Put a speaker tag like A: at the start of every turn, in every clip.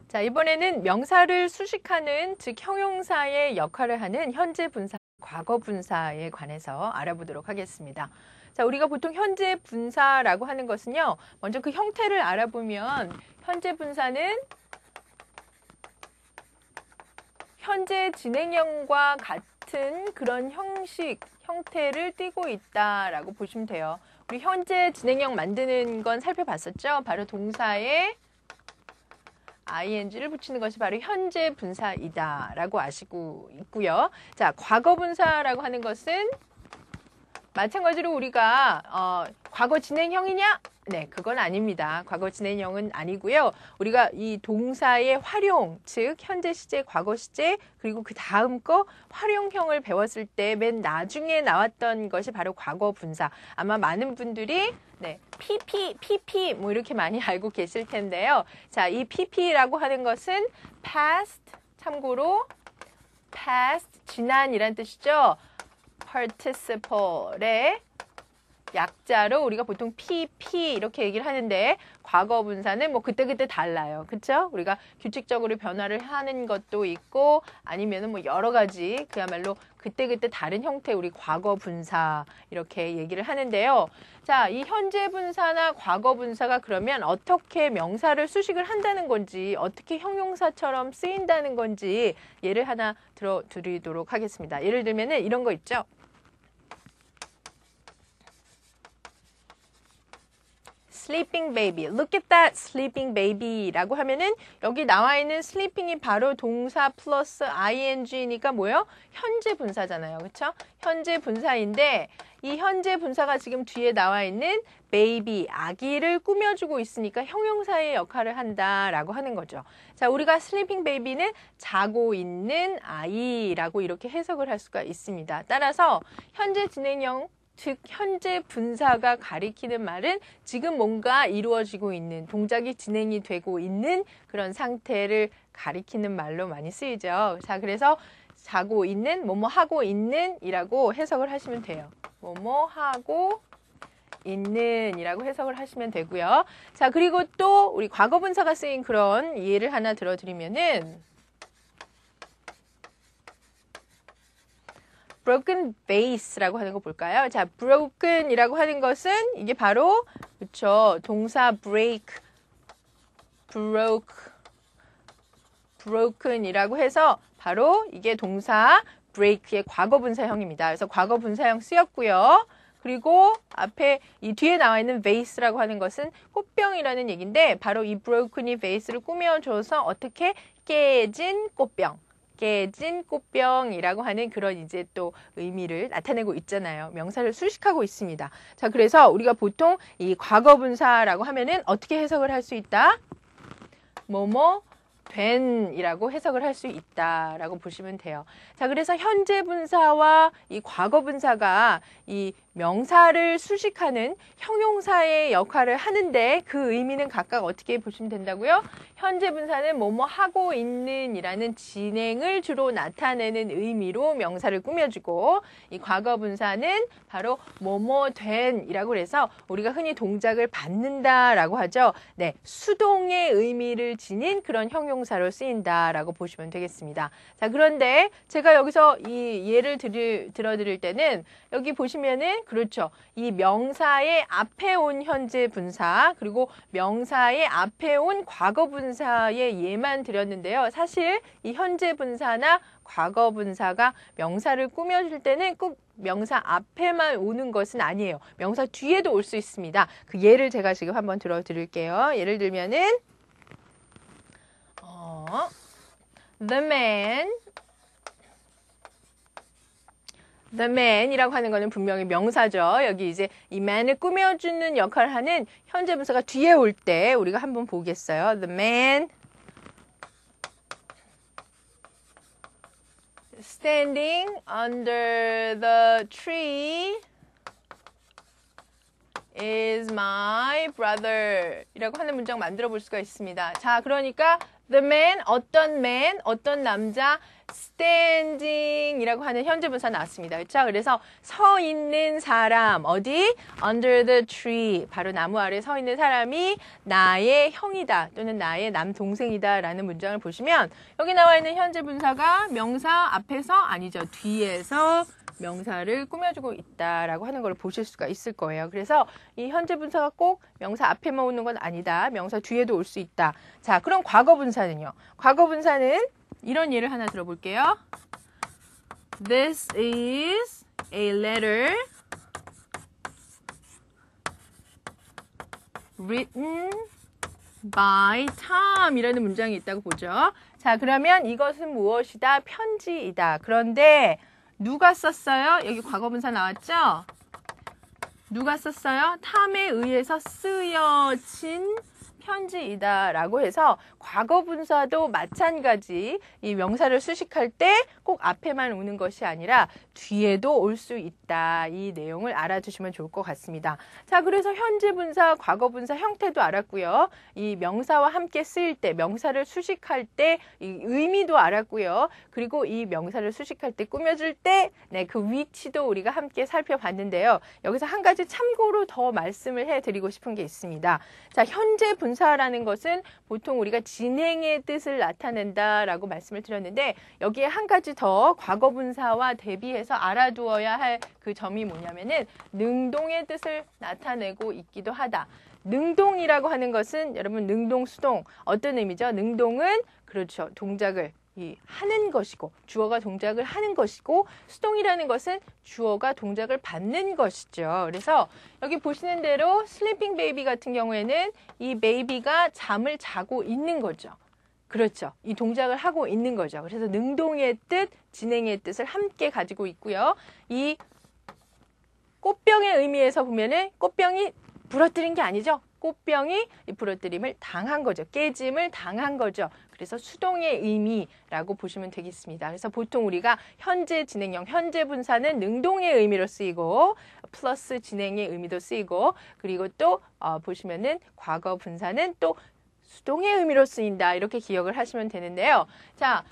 A: 자, 이번에는 명사를 수식하는, 즉 형용사의 역할을 하는 현재 분사, 과거 분사에 관해서 알아보도록 하겠습니다. 자, 우리가 보통 현재 분사라고 하는 것은요, 먼저 그 형태를 알아보면 현재 분사는 현재 진행형과 같은 그런 형식, 형태를 띠고 있다라고 보시면 돼요. 우리 현재 진행형 만드는 건 살펴봤었죠? 바로 동사에 ing를 붙이는 것이 바로 현재 분사이다 라고 아시고 있고요. 자, 과거 분사라고 하는 것은 마찬가지로 우리가 과거 진행형이냐? 네, 그건 아닙니다. 과거 진행형은 아니고요. 우리가 이 동사의 활용, 즉 현재 시제, 과거 시제, 그리고 그 다음 거 활용형을 배웠을 때 맨 나중에 나왔던 것이 바로 과거 분사. 아마 많은 분들이 네, PP 뭐 이렇게 많이 알고 계실 텐데요. 자, 이 PP라고 하는 것은 past, 참고로 past, 지난이란 뜻이죠. participle의 약자로 우리가 보통 PP 이렇게 얘기를 하는데 과거 분사는 뭐 그때그때 달라요. 그쵸? 우리가 규칙적으로 변화를 하는 것도 있고 아니면은 뭐 여러 가지 그야말로 그때그때 다른 형태의 우리 과거 분사 이렇게 얘기를 하는데요. 자, 이 현재 분사나 과거 분사가 그러면 어떻게 명사를 수식을 한다는 건지 어떻게 형용사처럼 쓰인다는 건지 예를 하나 들어드리도록 하겠습니다. 예를 들면은 이런 거 있죠. sleeping baby. Look at that sleeping baby 라고 하면은 여기 나와 있는 sleeping이 바로 동사 플러스 ing니까 뭐예요? 현재 분사잖아요. 그쵸? 현재 분사인데 이 현재 분사가 지금 뒤에 나와 있는 baby, 아기를 꾸며주고 있으니까 형용사의 역할을 한다라고 하는 거죠. 자, 우리가 sleeping baby는 자고 있는 아이라고 이렇게 해석을 할 수가 있습니다. 따라서 현재 진행형 즉 현재 분사가 가리키는 말은 지금 뭔가 이루어지고 있는 동작이 진행이 되고 있는 그런 상태를 가리키는 말로 많이 쓰이죠. 자, 그래서 자고 있는, 뭐뭐 하고 있는 이라고 해석을 하시면 돼요. 뭐뭐 하고 있는 이라고 해석을 하시면 되고요. 자, 그리고 또 우리 과거 분사가 쓰인 그런 예를 하나 들어드리면은 broken vase라고 하는 거 볼까요? 자, broken이라고 하는 것은 이게 바로 그렇죠. 동사 break, broken이라고 해서 바로 이게 동사 break의 과거 분사형입니다. 그래서 과거 분사형 쓰였고요. 그리고 앞에 이 뒤에 나와 있는 vase라고 하는 것은 꽃병이라는 얘기인데 바로 이 broken이 vase를 꾸며줘서 어떻게 깨진 꽃병. 깨진 꽃병이라고 하는 그런 이제 또 의미를 나타내고 있잖아요. 명사를 수식하고 있습니다. 자, 그래서 우리가 보통 이 과거 분사라고 하면은 어떻게 해석을 할 수 있다? 뭐뭐 된이라고 해석을 할 수 있다라고 보시면 돼요. 자, 그래서 현재 분사와 이 과거 분사가 이 명사를 수식하는 형용사의 역할을 하는데 그 의미는 각각 어떻게 보시면 된다고요? 현재 분사는 뭐뭐 하고 있는 이라는 진행을 주로 나타내는 의미로 명사를 꾸며주고 이 과거 분사는 바로 뭐뭐 된 이라고 해서 우리가 흔히 동작을 받는다라고 하죠. 네, 수동의 의미를 지닌 그런 형용사로 쓰인다라고 보시면 되겠습니다. 자, 그런데 제가 여기서 이 예를 들어드릴 때는 여기 보시면은 그렇죠. 이 명사의 앞에 온 현재 분사 그리고 명사의 앞에 온 과거 분사의 예만 드렸는데요. 사실 이 현재 분사나 과거 분사가 명사를 꾸며줄 때는 꼭 명사 앞에만 오는 것은 아니에요. 명사 뒤에도 올 수 있습니다. 그 예를 제가 지금 한번 들어드릴게요. 예를 들면은 The man이라고 하는 거는 분명히 명사죠. 여기 이제 이 man을 꾸며주는 역할을 하는 현재 분사가 뒤에 올 때 우리가 한번 보겠어요. The man standing under the tree is my brother 이라고 하는 문장 만들어 볼 수가 있습니다. 자, 그러니까 The man, 어떤 남자, standing 이라고 하는 현재분사 나왔습니다. 그렇죠? 그래서 서 있는 사람, 어디? Under the tree, 바로 나무 아래 서 있는 사람이 나의 형이다 또는 나의 남동생이다 라는 문장을 보시면 여기 나와 있는 현재분사가 명사 앞에서 아니죠. 뒤에서 명사를 꾸며주고 있다라고 하는 걸 보실 수가 있을 거예요. 그래서 이 현재분사가 꼭 명사 앞에만 오는 건 아니다. 명사 뒤에도 올 수 있다. 자, 그럼 과거분사는요? 과거분사는 이런 예를 하나 들어볼게요. This is a letter written by Tom 이라는 문장이 있다고 보죠. 자, 그러면 이것은 무엇이다? 편지이다. 그런데 누가 썼어요? 여기 과거분사 나왔죠? 누가 썼어요? 탐에 의해서 쓰여진 편지이다 라고 해서 과거분사도 마찬가지 이 명사를 수식할 때 꼭 앞에만 오는 것이 아니라 뒤에도 올 수 있다. 이 내용을 알아두시면 좋을 것 같습니다. 자, 그래서 현재분사, 과거분사 형태도 알았고요. 이 명사와 함께 쓰일 때, 명사를 수식할 때 이 의미도 알았고요. 그리고 이 명사를 수식할 때 꾸며줄 때 그 위치도 우리가 함께 살펴봤는데요. 여기서 한 가지 참고로 더 말씀을 해드리고 싶은 게 있습니다. 자, 현재분사라는 것은 보통 우리가 진행의 뜻을 나타낸다라고 말씀을 드렸는데 여기에 한 가지 더 과거분사와 대비해서 알아두어야 할 그 점이 뭐냐면은 능동의 뜻을 나타내고 있기도 하다. 능동이라고 하는 것은 여러분 능동, 수동 어떤 의미죠? 능동은 그렇죠. 동작을 하는 것이고 주어가 동작을 하는 것이고 수동이라는 것은 주어가 동작을 받는 것이죠. 그래서 여기 보시는 대로 슬리핑 베이비 같은 경우에는 이 베이비가 잠을 자고 있는 거죠. 그렇죠. 이 동작을 하고 있는 거죠. 그래서 능동의 뜻, 진행의 뜻을 함께 가지고 있고요. 이 꽃병의 의미에서 보면은 꽃병이 부러뜨린 게 아니죠. 꽃병이 이 부러뜨림을 당한 거죠. 깨짐을 당한 거죠. 그래서 수동의 의미라고 보시면 되겠습니다. 그래서 보통 우리가 현재 진행형, 현재 분사는 능동의 의미로 쓰이고 플러스 진행의 의미도 쓰이고 그리고 또 보시면은 과거 분사는 또 수동의 의미로 쓰인다. 이렇게 기억을 하시면 되는데요. 자,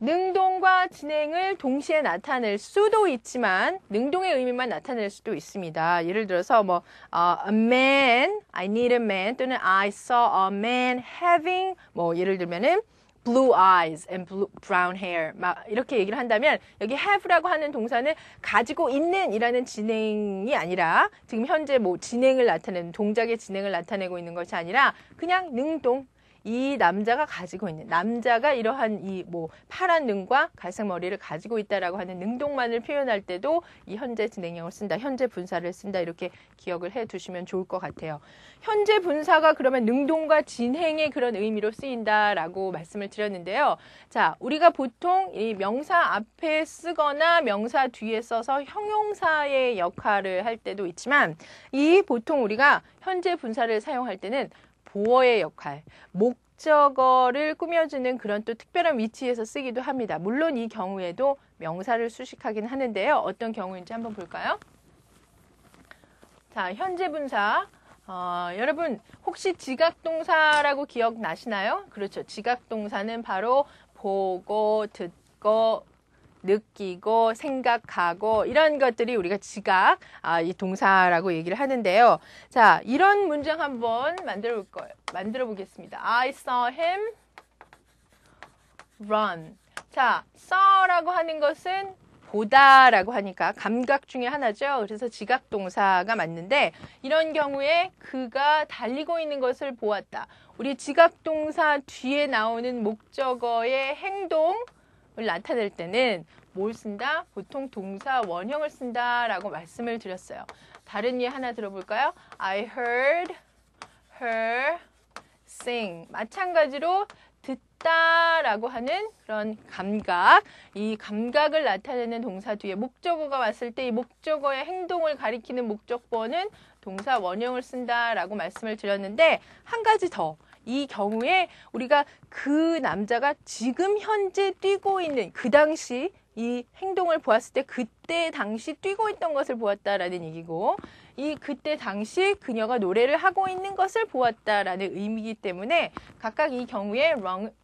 A: 능동과 진행을 동시에 나타낼 수도 있지만 능동의 의미만 나타낼 수도 있습니다. 예를 들어서 a man, I need a man 또는 I saw a man having 예를 들면은 blue eyes and brown hair 막 이렇게 얘기를 한다면 여기 have라고 하는 동사는 가지고 있는 이라는 진행이 아니라 지금 현재 진행을 나타내는 동작의 진행을 나타내고 있는 것이 아니라 그냥 능동 이 남자가 가지고 있는 남자가 이러한 파란 눈과 갈색 머리를 가지고 있다라고 하는 능동만을 표현할 때도 이 현재 진행형을 쓴다, 현재 분사를 쓴다 이렇게 기억을 해두시면 좋을 것 같아요. 현재 분사가 그러면 능동과 진행의 그런 의미로 쓰인다라고 말씀을 드렸는데요. 자, 우리가 보통 이 명사 앞에 쓰거나 명사 뒤에 써서 형용사의 역할을 할 때도 있지만 이 보통 우리가 현재 분사를 사용할 때는 보어의 역할, 목적어를 꾸며주는 그런 또 특별한 위치에서 쓰기도 합니다. 물론 이 경우에도 명사를 수식하긴 하는데요. 어떤 경우인지 한번 볼까요? 자, 현재 분사. 여러분 혹시 지각동사라고 기억나시나요? 그렇죠. 지각동사는 바로 보고, 듣고, 느끼고 생각하고 이런 것들이 우리가 지각, 이 동사라고 얘기를 하는데요. 자, 이런 문장 한번 만들어 보겠습니다. I saw him run. 자, saw라고 하는 것은 보다라고 하니까 감각 중에 하나죠. 그래서 지각 동사가 맞는데 이런 경우에 그가 달리고 있는 것을 보았다. 우리 지각 동사 뒤에 나오는 목적어의 행동 을 나타낼 때는 뭘 쓴다? 보통 동사 원형을 쓴다라고 말씀을 드렸어요. 다른 예 하나 들어볼까요? I heard her sing. 마찬가지로 듣다라고 하는 그런 감각, 이 감각을 나타내는 동사 뒤에 목적어가 왔을 때 이 목적어의 행동을 가리키는 목적보어는 동사 원형을 쓴다라고 말씀을 드렸는데 한 가지 더. 이 경우에 우리가 그 남자가 지금 현재 뛰고 있는 그 당시 이 행동을 보았을 때 그때 당시 뛰고 있던 것을 보았다라는 얘기고 이 그때 당시 그녀가 노래를 하고 있는 것을 보았다라는 의미이기 때문에 각각 이 경우에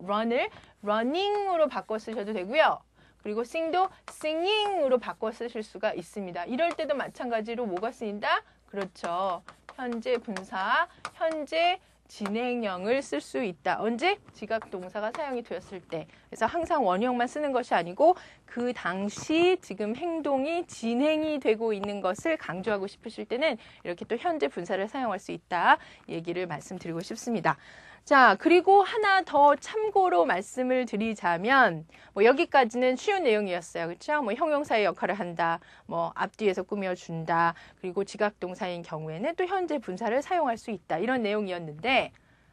A: run을 running으로 바꿔 쓰셔도 되고요. 그리고 sing도 singing으로 바꿔 쓰실 수가 있습니다. 이럴 때도 마찬가지로 뭐가 쓰인다? 그렇죠. 현재 분사, 현재 진행형을 쓸 수 있다. 언제? 지각 동사가 사용이 되었을 때. 그래서 항상 원형만 쓰는 것이 아니고 그 당시 지금 행동이 진행이 되고 있는 것을 강조하고 싶으실 때는 이렇게 또 현재 분사를 사용할 수 있다. 얘기를 말씀드리고 싶습니다. 자, 그리고 하나 더 참고로 말씀을 드리자면 뭐 여기까지는 쉬운 내용이었어요. 그렇죠? 뭐 형용사의 역할을 한다. 뭐 앞뒤에서 꾸며준다. 그리고 지각동사인 경우에는 또 현재 분사를 사용할 수 있다. 이런 내용이었는데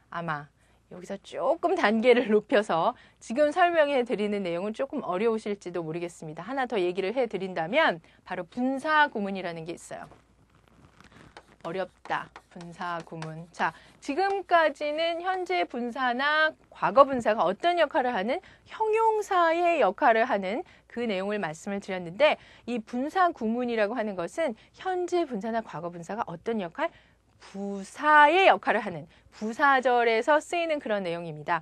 A: 아마 여기서 조금 단계를 높여서 지금 설명해 드리는 내용은 조금 어려우실지도 모르겠습니다. 하나 더 얘기를 해 드린다면 바로 분사 구문이라는 게 있어요. 어렵다. 분사 구문. 자, 지금까지는 현재 분사나 과거 분사가 어떤 역할을 하는 형용사의 역할을 하는 그 내용을 말씀을 드렸는데 이 분사 구문이라고 하는 것은 현재 분사나 과거 분사가 어떤 역할? 부사의 역할을 하는 부사절에서 쓰이는 그런 내용입니다.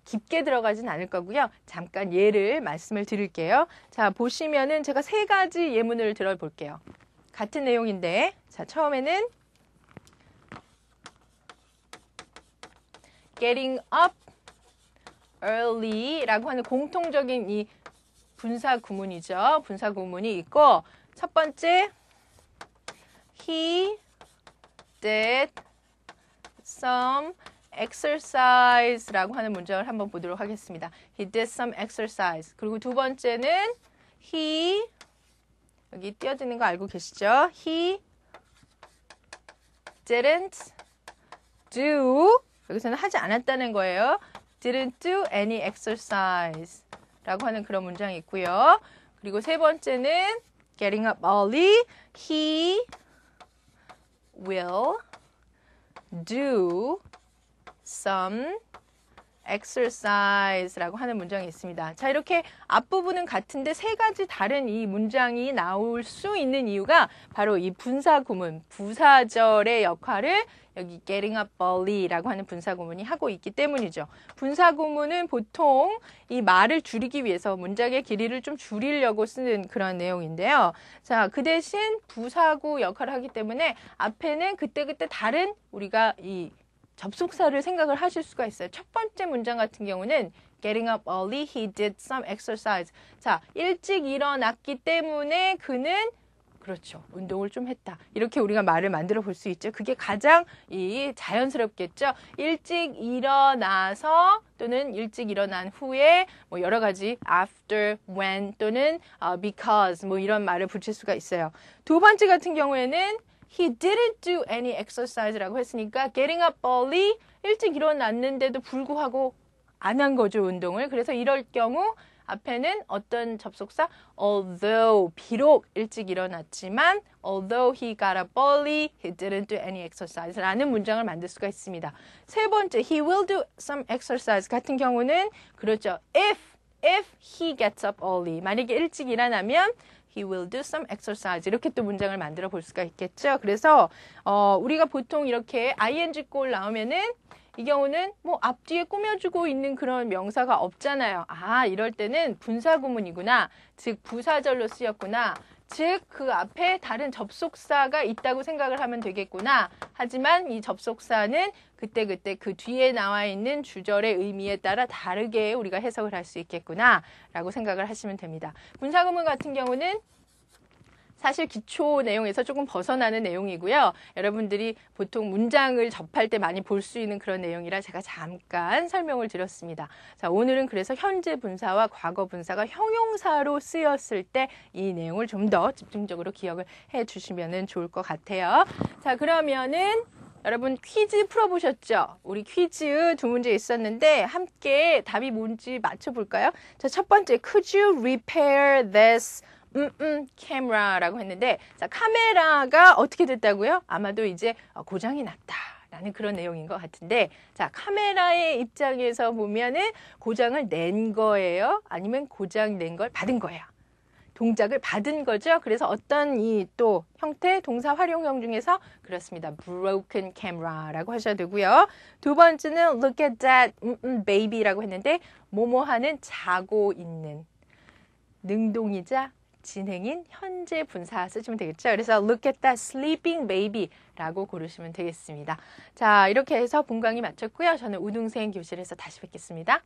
A: 깊게 들어가진 않을 거고요. 잠깐 예를 말씀을 드릴게요. 자, 보시면은 제가 세 가지 예문을 들어볼게요. 같은 내용인데, 자, 처음에는 getting up early라고 하는 공통적인 이 분사 구문이죠. 분사 구문이 있고, 첫 번째, he did some exercise라고 하는 문장을 한번 보도록 하겠습니다. He did some exercise. 그리고 두 번째는 he 여기 띄어지는 거 알고 계시죠? He didn't do 여기서는 하지 않았다는 거예요. Didn't do any exercise 라고 하는 그런 문장이 있고요. 그리고 세 번째는 getting up early. He will do some exercise라고 하는 문장이 있습니다. 자, 이렇게 앞부분은 같은데 세 가지 다른 이 문장이 나올 수 있는 이유가 바로 이 분사 구문, 부사절의 역할을 여기 getting up early라고 하는 분사 구문이 하고 있기 때문이죠. 분사 구문은 보통 이 말을 줄이기 위해서 문장의 길이를 좀 줄이려고 쓰는 그런 내용인데요. 자, 그 대신 부사구 역할을 하기 때문에 앞에는 그때그때 다른 우리가 이 접속사를 생각을 하실 수가 있어요. 첫 번째 문장 같은 경우는 getting up early, he did some exercise. 자, 일찍 일어났기 때문에 그는 그렇죠. 운동을 좀 했다. 이렇게 우리가 말을 만들어 볼 수 있죠. 그게 가장 이 자연스럽겠죠. 일찍 일어나서 또는 일찍 일어난 후에 뭐 여러 가지 after, when 또는 because 뭐 이런 말을 붙일 수가 있어요. 두 번째 같은 경우에는 He didn't do any exercise라고 했으니까 getting up early, 일찍 일어났는데도 불구하고 안 한 거죠, 운동을. 그래서 이럴 경우 앞에는 어떤 접속사? Although, 비록 일찍 일어났지만 Although he got up early, he didn't do any exercise 라는 문장을 만들 수가 있습니다. 세 번째, he will do some exercise 같은 경우는 그렇죠. If he gets up early, 만약에 일찍 일어나면 He will do some exercise. 이렇게 또 문장을 만들어 볼 수가 있겠죠. 그래서 우리가 보통 이렇게 ing 꼴 나오면은 이 경우는 뭐 앞뒤에 꾸며주고 있는 그런 명사가 없잖아요. 아, 이럴 때는 분사 구문이구나. 즉 부사절로 쓰였구나. 즉 그 앞에 다른 접속사가 있다고 생각을 하면 되겠구나. 하지만 이 접속사는 그때그때 그 뒤에 나와 있는 주절의 의미에 따라 다르게 우리가 해석을 할 수 있겠구나 라고 생각을 하시면 됩니다. 분사구문 같은 경우는 사실 기초 내용에서 조금 벗어나는 내용이고요. 여러분들이 보통 문장을 접할 때 많이 볼 수 있는 그런 내용이라 제가 잠깐 설명을 드렸습니다. 자, 오늘은 그래서 현재 분사와 과거 분사가 형용사로 쓰였을 때 이 내용을 좀 더 집중적으로 기억을 해 주시면 좋을 것 같아요. 자, 그러면은 여러분 퀴즈 풀어보셨죠? 우리 퀴즈 두 문제 있었는데 함께 답이 뭔지 맞춰볼까요? 자, 첫 번째, could you repair this camera라고 했는데, 자, 카메라가 어떻게 됐다고요? 아마도 이제 고장이 났다라는 그런 내용인 것 같은데, 자, 카메라의 입장에서 보면은 고장을 낸 거예요? 아니면 고장 낸 걸 받은 거예요? 동작을 받은 거죠. 그래서 어떤 이 또 형태, 동사 활용형 중에서 그렇습니다. broken camera라고 하셔야 되고요. 두 번째는 look at that baby라고 했는데 뭐뭐하는 자고 있는 능동이자 진행인 현재 분사 쓰시면 되겠죠. 그래서 look at that sleeping baby라고 고르시면 되겠습니다. 자, 이렇게 해서 본강의 마쳤고요. 저는 우등생 교실에서 다시 뵙겠습니다.